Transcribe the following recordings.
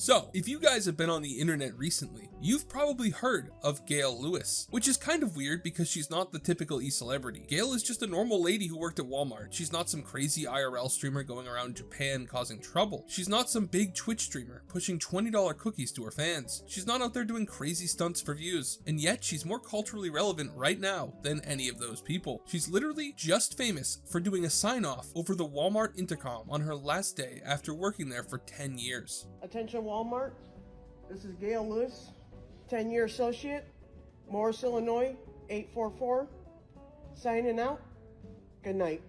So, if you guys have been on the internet recently, you've probably heard of Gail Lewis, which is kind of weird because she's not the typical e-celebrity. Gail is just a normal lady who worked at Walmart. She's not some crazy IRL streamer going around Japan causing trouble. She's not some big Twitch streamer pushing $20 cookies to her fans. She's not out there doing crazy stunts for views, and yet she's more culturally relevant right now than any of those people. She's literally just famous for doing a sign-off over the Walmart intercom on her last day after working there for 10 years. Attention Walmart, this is Gail Lewis, 10-year associate, Morris, Illinois, 844, signing out, good night.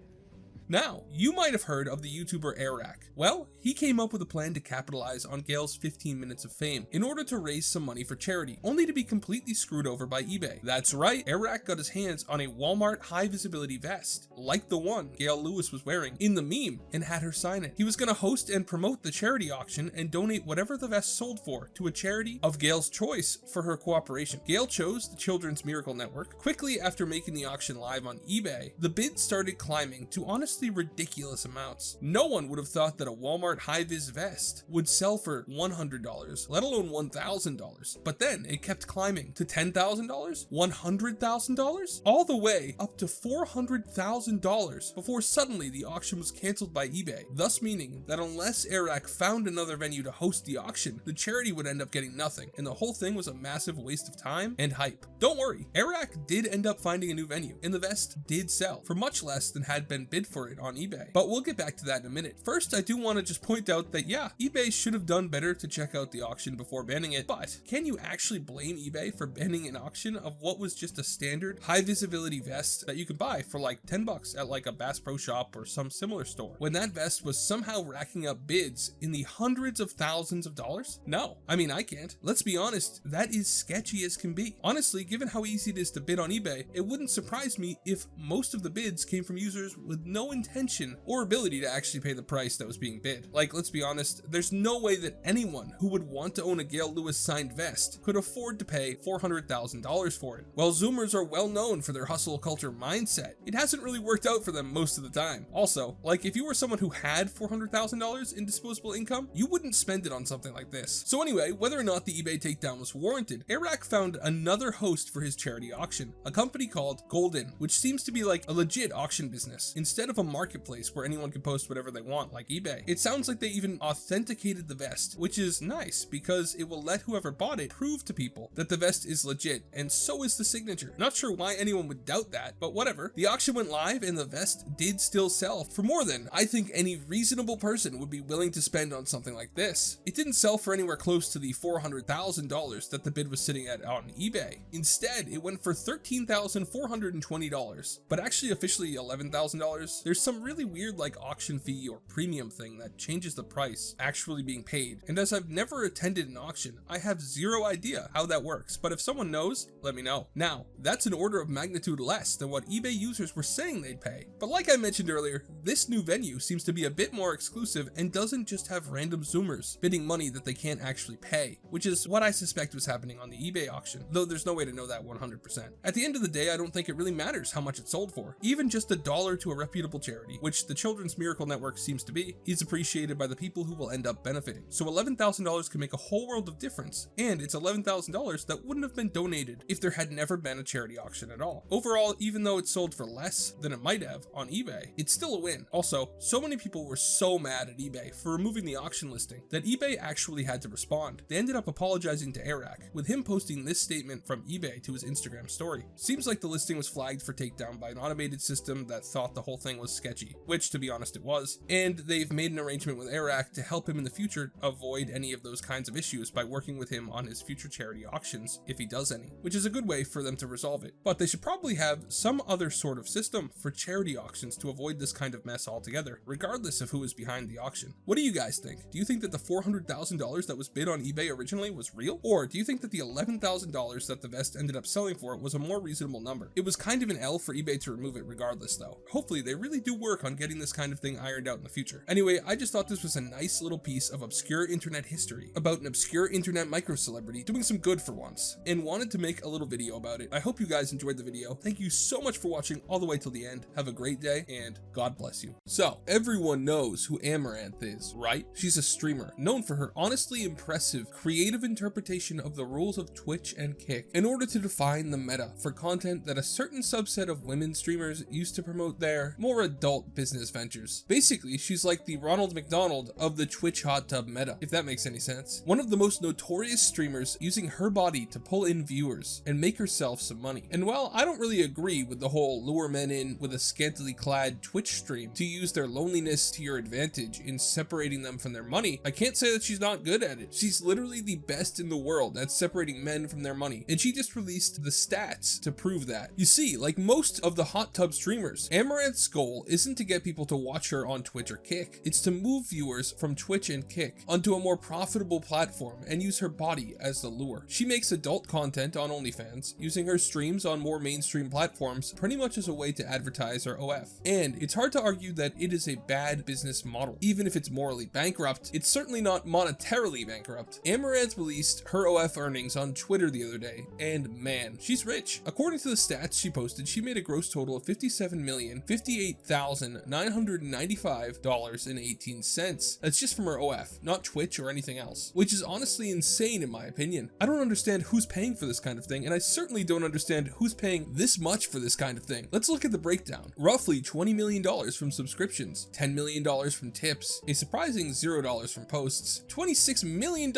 Now, you might have heard of the YouTuber Amouranth. Well, he came up with a plan to capitalize on Gail's 15 minutes of fame in order to raise some money for charity, only to be completely screwed over by eBay. That's right, Amouranth got his hands on a Walmart high visibility vest, like the one Gail Lewis was wearing in the meme, and had her sign it. He was gonna host and promote the charity auction and donate whatever the vest sold for to a charity of Gail's choice for her cooperation. Gail chose the Children's Miracle Network. Quickly after making the auction live on eBay, the bids started climbing to honestly ridiculous amounts. No one would have thought that a Walmart high-vis vest would sell for $100, let alone $1,000. But then it kept climbing to $10,000, $100,000, all the way up to $400,000 before suddenly the auction was canceled by eBay, thus meaning that unless Amouranth found another venue to host the auction, the charity would end up getting nothing, and the whole thing was a massive waste of time and hype. Don't worry, Amouranth did end up finding a new venue, and the vest did sell for much less than had been bid for it on eBay. But we'll get back to that in a minute. First, I do want to just point out that yeah, eBay should have done better to check out the auction before banning it, but can you actually blame eBay for banning an auction of what was just a standard high visibility vest that you could buy for like 10 bucks at like a Bass Pro Shop or some similar store, when that vest was somehow racking up bids in the hundreds of thousands of dollars? No, I mean, I can't. Let's be honest, that is sketchy as can be. Honestly, given how easy it is to bid on eBay, it wouldn't surprise me if most of the bids came from users with no intention or ability to actually pay the price that was being bid. Like, let's be honest, there's no way that anyone who would want to own a Gail Lewis signed vest could afford to pay $400,000 for it. While Zoomers are well known for their hustle culture mindset, it hasn't really worked out for them most of the time. Also, like, if you were someone who had $400,000 in disposable income, you wouldn't spend it on something like this. So anyway, whether or not the eBay takedown was warranted, Amouranth found another host for his charity auction, a company called Golden, which seems to be like a legit auction business instead of a marketplace where anyone can post whatever they want like eBay. It sounds like they even authenticated the vest, which is nice because it will let whoever bought it prove to people that the vest is legit, and so is the signature. Not sure why anyone would doubt that, but whatever. The auction went live and the vest did still sell for more than I think any reasonable person would be willing to spend on something like this. It didn't sell for anywhere close to the $400,000 that the bid was sitting at on eBay. Instead, it went for $13,420, but actually officially $11,000. There's some really weird like auction fee or premium thing that changes the price actually being paid, and as I've never attended an auction, I have zero idea how that works, but if someone knows, let me know. Now, that's an order of magnitude less than what eBay users were saying they'd pay, but like I mentioned earlier, this new venue seems to be a bit more exclusive and doesn't just have random Zoomers bidding money that they can't actually pay, which is what I suspect was happening on the eBay auction, though there's no way to know that 100%. At the end of the day, I don't think it really matters how much it sold for. Even just $1 to a reputable charity, which the Children's Miracle Network seems to be, is appreciated by the people who will end up benefiting. So $11,000 can make a whole world of difference, and it's $11,000 that wouldn't have been donated if there had never been a charity auction at all. Overall, even though it sold for less than it might have on eBay, it's still a win. Also, so many people were so mad at eBay for removing the auction listing that eBay actually had to respond. They ended up apologizing to Amouranth, with him posting this statement from eBay to his Instagram story. Seems like the listing was flagged for takedown by an automated system that thought the whole thing was sketchy, which to be honest it was, and they've made an arrangement with Amouranth to help him in the future avoid any of those kinds of issues by working with him on his future charity auctions, if he does any, which is a good way for them to resolve it. But they should probably have some other sort of system for charity auctions to avoid this kind of mess altogether, regardless of who is behind the auction. What do you guys think? Do you think that the $400,000 that was bid on eBay originally was real? Or do you think that the $11,000 that the vest ended up selling for was a more reasonable number? It was kind of an L for eBay to remove it regardless though. Hopefully they really do work on getting this kind of thing ironed out in the future. Anyway, I just thought this was a nice little piece of obscure internet history about an obscure internet micro celebrity doing some good for once, and wanted to make a little video about it. I hope you guys enjoyed the video. Thank you so much for watching all the way till the end. Have a great day, and God bless you. So, everyone knows who Amouranth is, right? She's a streamer, known for her honestly impressive, creative interpretation of the rules of Twitch and Kick in order to define the meta for content that a certain subset of women streamers used to promote their more adult business ventures. Basically, she's like the Ronald McDonald of the Twitch hot tub meta, if that makes any sense. One of the most notorious streamers using her body to pull in viewers and make herself some money. And while I don't really agree with the whole lure men in with a scantily clad Twitch stream to use their loneliness to your advantage in separating them from their money, I can't say that she's not good at it. She's literally the best in the world at separating men from their money, and she just released the stats to prove that. You see, like most of the hot tub streamers, Amouranth's goal isn't to get people to watch her on Twitch or Kick, it's to move viewers from Twitch and Kick onto a more profitable platform and use her body as the lure. She makes adult content on OnlyFans, using her streams on more mainstream platforms pretty much as a way to advertise her OF. And it's hard to argue that it is a bad business model. Even if it's morally bankrupt, it's certainly not monetarily bankrupt. Amouranth released her OF earnings on Twitter the other day, and man, she's rich. According to the stats she posted, she made a gross total of $57,058,995.18. That's just from her OF, not Twitch or anything else, which is honestly insane in my opinion. I don't understand who's paying for this kind of thing, and I certainly don't understand who's paying this much for this kind of thing. Let's look at the breakdown. Roughly $20 million from subscriptions, $10 million from tips, a surprising $0 from posts, $26 million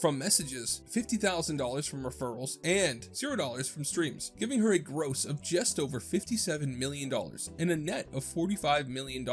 from messages, $50,000 from referrals, and $0 from streams, giving her a gross of just over $57 million and a net of $45 million.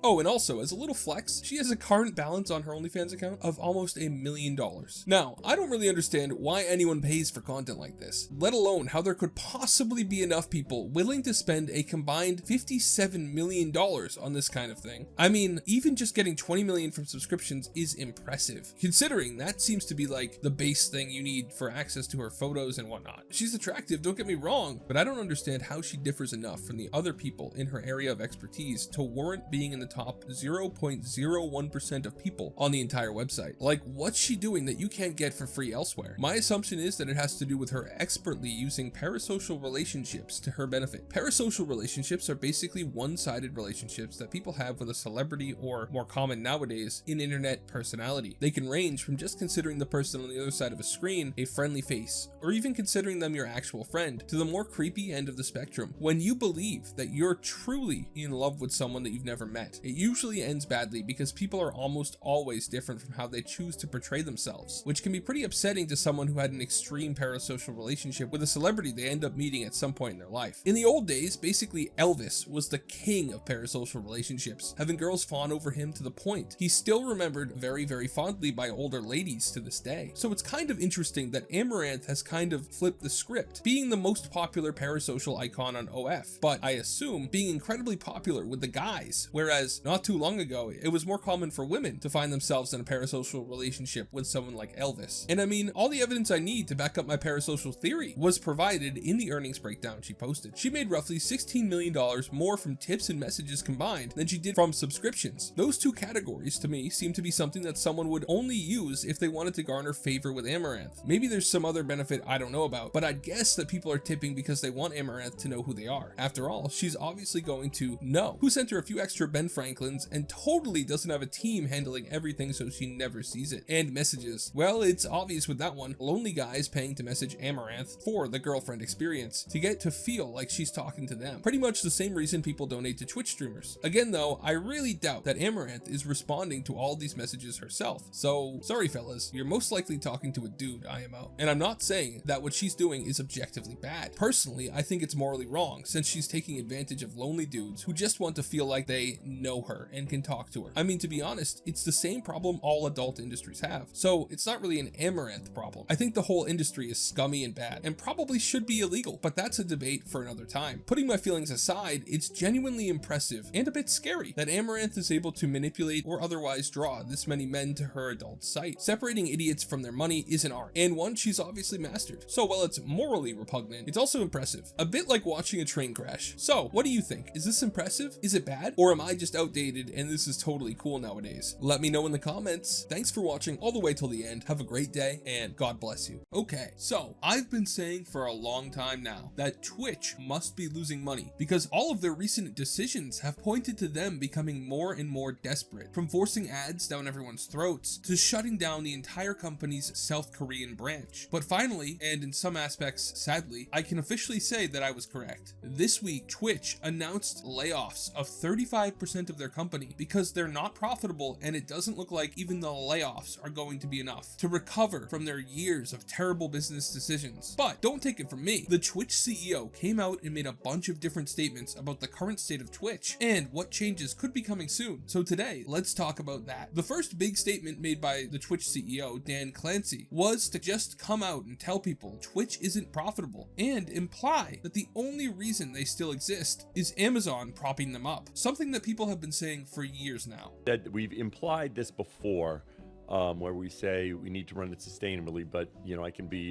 Oh, and also, as a little flex, she has a current balance on her OnlyFans account of almost $1 million. Now, I don't really understand why anyone pays for content like this, let alone how there could possibly be enough people willing to spend a combined $57 million on this kind of thing. I mean, even just getting 20 million from subscriptions is impressive, considering that seems to be like the base thing you need for access to her photos and whatnot. She's attractive, don't get me wrong, but I don't understand how she differs enough from the other people in her area of expertise to warrant being in the top 0.01% of people on the entire website. Like, what's she doing that you can't get for free elsewhere? My assumption is that it has to do with her expertly using parasocial relationships to her benefit. Parasocial relationships are basically one-sided relationships that people have with a celebrity, or more common nowadays, an internet personality. They can range from just considering the person on the other side of a screen a friendly face, or even considering them your actual friend, to the more creepy end of the spectrum. When you believe that you're truly in love with someone that you've never met, it usually ends badly because people are almost always different from how they choose to portray themselves, which can be pretty upsetting to someone who had an extreme parasocial relationship with a celebrity they end up meeting at some point in their life. In the old days, basically Elvis was the king of parasocial relationships, having girls fawn over him to the point he's still remembered very, very fondly by older ladies to this day. So it's kind of interesting that Amouranth has kind of flipped the script, being the most popular parasocial icon on OF, but I assume being incredibly popular with the guys, whereas not too long ago it was more common for women to find themselves in a parasocial relationship with someone like Elvis. And I mean, all the evidence I need to back up my parasocial theory was provided in the earnings breakdown she posted. She made roughly $16 million more from tips and messages combined than she did from subscriptions. Those two categories to me seem to be something that someone would only use if they wanted to garner favor with Amouranth. Maybe there's some other benefit I don't know about, but I'd guess that people are tipping because they want Amouranth to know who they are. After all, she's obviously going to know who sent her a few extra Ben Franklins and totally doesn't have a team handling everything so she never sees it. And messages. Well, it's obvious with that one. Lonely guys paying to message Amouranth for the girlfriend experience, to get to feel like she's talking to them. Pretty much the same reason people donate to Twitch streamers. Again though, I really doubt that Amouranth is responding to all these messages herself. So, sorry fellas, you're most likely talking to a dude, IMO. And I'm not saying that what she's doing is objectively bad. Personally, I think it's morally wrong, since she's taking advantage of lonely dudes who just want to feel like they know her and can talk to her. I mean, to be honest, it's the same problem all adult industries have. So it's not really an Amouranth problem. I think the whole industry is scummy and bad, and probably should be illegal, but that's a debate for another time. Putting my feelings aside, it's genuinely impressive and a bit scary that Amouranth is able to manipulate or otherwise draw this many men to her adult site. Separating idiots from their money is an art, and one she's obviously mastered. So while it's morally repugnant, it's also impressive. A bit like watching a train crash. So what do you think? Is this impressive? impressive? Is it bad? Or am I just outdated and this is totally cool nowadays? Let me know in the comments. Thanks for watching all the way till the end. Have a great day and God bless you. Okay, so I've been saying for a long time now that Twitch must be losing money because all of their recent decisions have pointed to them becoming more and more desperate, from forcing ads down everyone's throats to shutting down the entire company's South Korean branch. But finally, and in some aspects sadly, I can officially say that I was correct. This week, Twitch announced layoffs of 35% of their company because they're not profitable, and it doesn't look like even the layoffs are going to be enough to recover from their years of terrible business decisions. But don't take it from me. The Twitch CEO came out and made a bunch of different statements about the current state of Twitch and what changes could be coming soon. So today, let's talk about that. The first big statement made by the Twitch CEO, Dan Clancy, was to just come out and tell people Twitch isn't profitable and imply that the only reason they still exist is Amazon propping them up, something that people have been saying for years now. That we've implied this before, where we say we need to run it sustainably, but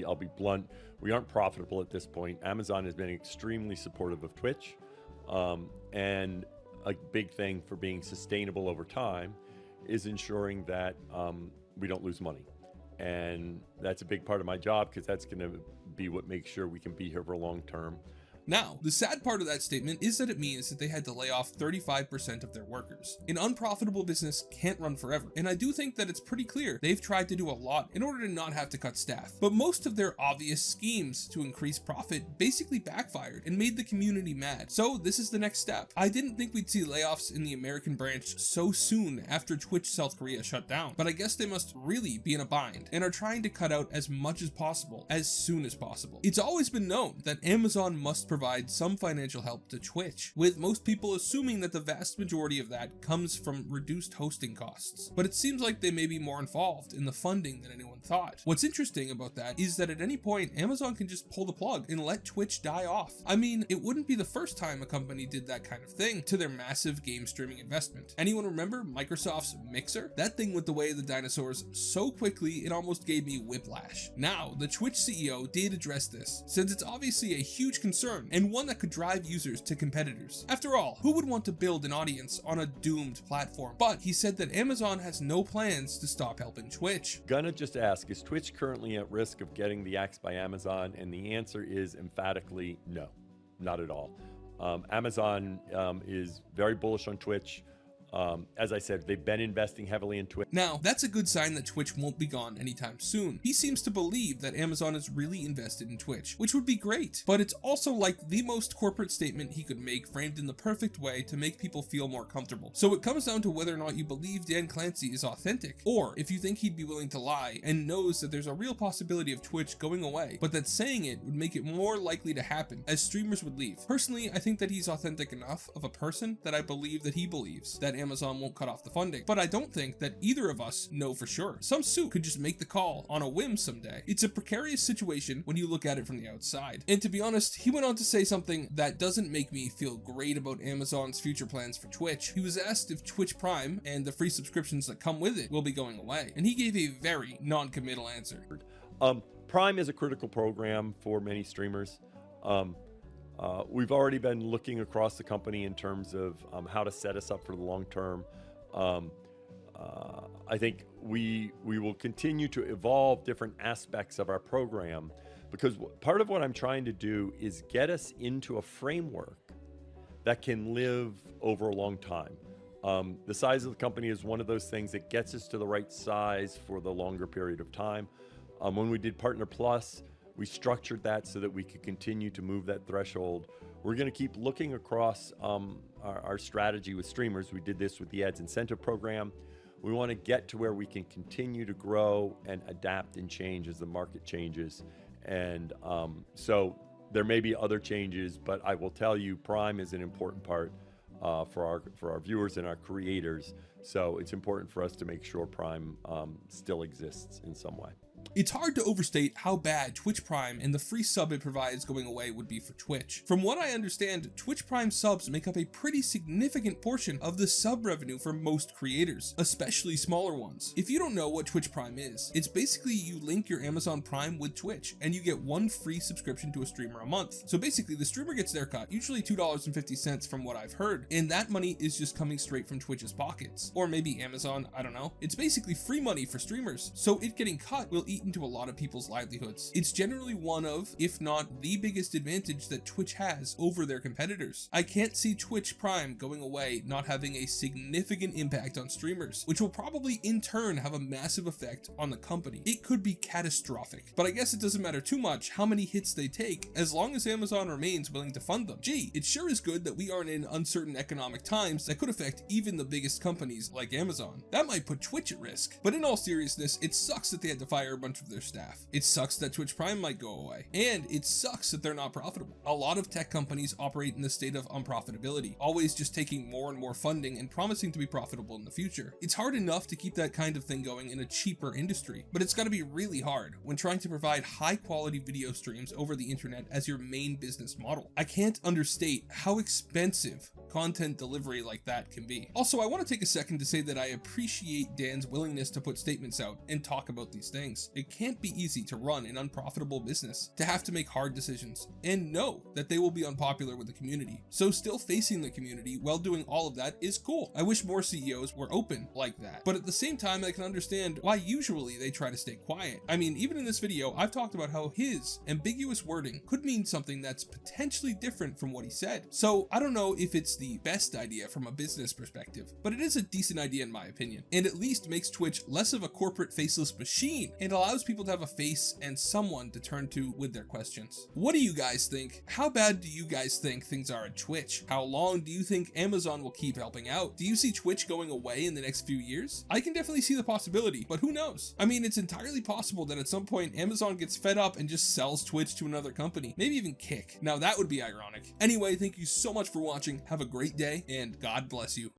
I'll be blunt, we aren't profitable at this point. Amazon has been extremely supportive of Twitch, and a big thing for being sustainable over time is ensuring that we don't lose money. And that's a big part of my job because that's going to be what makes sure we can be here for a long term. Now, the sad part of that statement is that it means that they had to lay off 35% of their workers. An unprofitable business can't run forever, and I do think that it's pretty clear they've tried to do a lot in order to not have to cut staff. But most of their obvious schemes to increase profit basically backfired and made the community mad. So this is the next step. I didn't think we'd see layoffs in the American branch so soon after Twitch South Korea shut down, but I guess they must really be in a bind and are trying to cut out as much as possible as soon as possible. It's always been known that Amazon must provide some financial help to Twitch, with most people assuming that the vast majority of that comes from reduced hosting costs. But it seems like they may be more involved in the funding than anyone thought. What's interesting about that is that at any point, Amazon can just pull the plug and let Twitch die off. I mean, it wouldn't be the first time a company did that kind of thing to their massive game streaming investment. Anyone remember Microsoft's Mixer? That thing went the way of the dinosaurs so quickly it almost gave me whiplash. Now, the Twitch CEO did address this, since it's obviously a huge concern and one that could drive users to competitors. After all, who would want to build an audience on a doomed platform? But he said that Amazon has no plans to stop helping Twitch. Gonna just ask, is Twitch currently at risk of getting the axe by Amazon? And the answer is emphatically no, not at all. Amazon is very bullish on Twitch. As I said, they've been investing heavily in Twitch. Now, that's a good sign that Twitch won't be gone anytime soon. He seems to believe that Amazon is really invested in Twitch, which would be great, but it's also like the most corporate statement he could make, framed in the perfect way to make people feel more comfortable. So it comes down to whether or not you believe Dan Clancy is authentic, or if you think he'd be willing to lie and knows that there's a real possibility of Twitch going away, but that saying it would make it more likely to happen as streamers would leave. Personally, I think that he's authentic enough of a person that I believe that he believes that Amazon won't cut off the funding, but I don't think that either of us know for sure. Some suit could just make the call on a whim someday. It's a precarious situation when you look at it from the outside. And to be honest, he went on to say something that doesn't make me feel great about Amazon's future plans for Twitch. He was asked if Twitch Prime and the free subscriptions that come with it will be going away, and he gave a very non-committal answer. Prime is a critical program for many streamers. We've already been looking across the company in terms of how to set us up for the long term. I think we will continue to evolve different aspects of our program, because part of what I'm trying to do is get us into a framework that can live over a long time. The size of the company is one of those things that gets us to the right size for the longer period of time. When we did Partner Plus, we structured that so that we could continue to move that threshold. We're going to keep looking across our strategy with streamers. We did this with the ads incentive program. We want to get to where we can continue to grow and adapt and change as the market changes. And so there may be other changes, but I will tell you, Prime is an important part for our viewers and our creators. So it's important for us to make sure Prime still exists in some way. It's hard to overstate how bad Twitch Prime and the free sub it provides going away would be for Twitch. From what I understand, Twitch Prime subs make up a pretty significant portion of the sub revenue for most creators, especially smaller ones. If you don't know what Twitch Prime is, it's basically you link your Amazon Prime with Twitch and you get one free subscription to a streamer a month. So basically the streamer gets their cut, usually $2.50 from what I've heard, and that money is just coming straight from Twitch's pockets. Or maybe Amazon, I don't know. It's basically free money for streamers, so it getting cut will eat into a lot of people's livelihoods. It's generally one of, if not the biggest advantage that Twitch has over their competitors. I can't see Twitch Prime going away not having a significant impact on streamers, which will probably in turn have a massive effect on the company. It could be catastrophic, but I guess it doesn't matter too much how many hits they take as long as Amazon remains willing to fund them. Gee, it sure is good that we aren't in uncertain economic times that could affect even the biggest companies like Amazon. That might put Twitch at risk. But in all seriousness, it sucks that they had to fire a bunch of their staff. It sucks that Twitch Prime might go away. And it sucks that they're not profitable. A lot of tech companies operate in the state of unprofitability, always just taking more and more funding and promising to be profitable in the future. It's hard enough to keep that kind of thing going in a cheaper industry, but it's gotta be really hard when trying to provide high quality video streams over the internet as your main business model. I can't understate how expensive content delivery like that can be. Also, I want to take a second to say that I appreciate Dan's willingness to put statements out and talk about these things. It can't be easy to run an unprofitable business, to have to make hard decisions, and know that they will be unpopular with the community. So still facing the community while doing all of that is cool. I wish more CEOs were open like that, but at the same time I can understand why usually they try to stay quiet. I mean, even in this video, I've talked about how his ambiguous wording could mean something that's potentially different from what he said. So I don't know if it's the best idea from a business perspective, but it is a decent idea in my opinion, and at least makes Twitch less of a corporate faceless machine and allows people to have a face and someone to turn to with their questions. What do you guys think? How bad do you guys think things are at Twitch? How long do you think Amazon will keep helping out? Do you see Twitch going away in the next few years? I can definitely see the possibility, but who knows? I mean, it's entirely possible that at some point Amazon gets fed up and just sells Twitch to another company, maybe even Kick. Now that would be ironic. Anyway, thank you so much for watching. Have a great day and God bless you.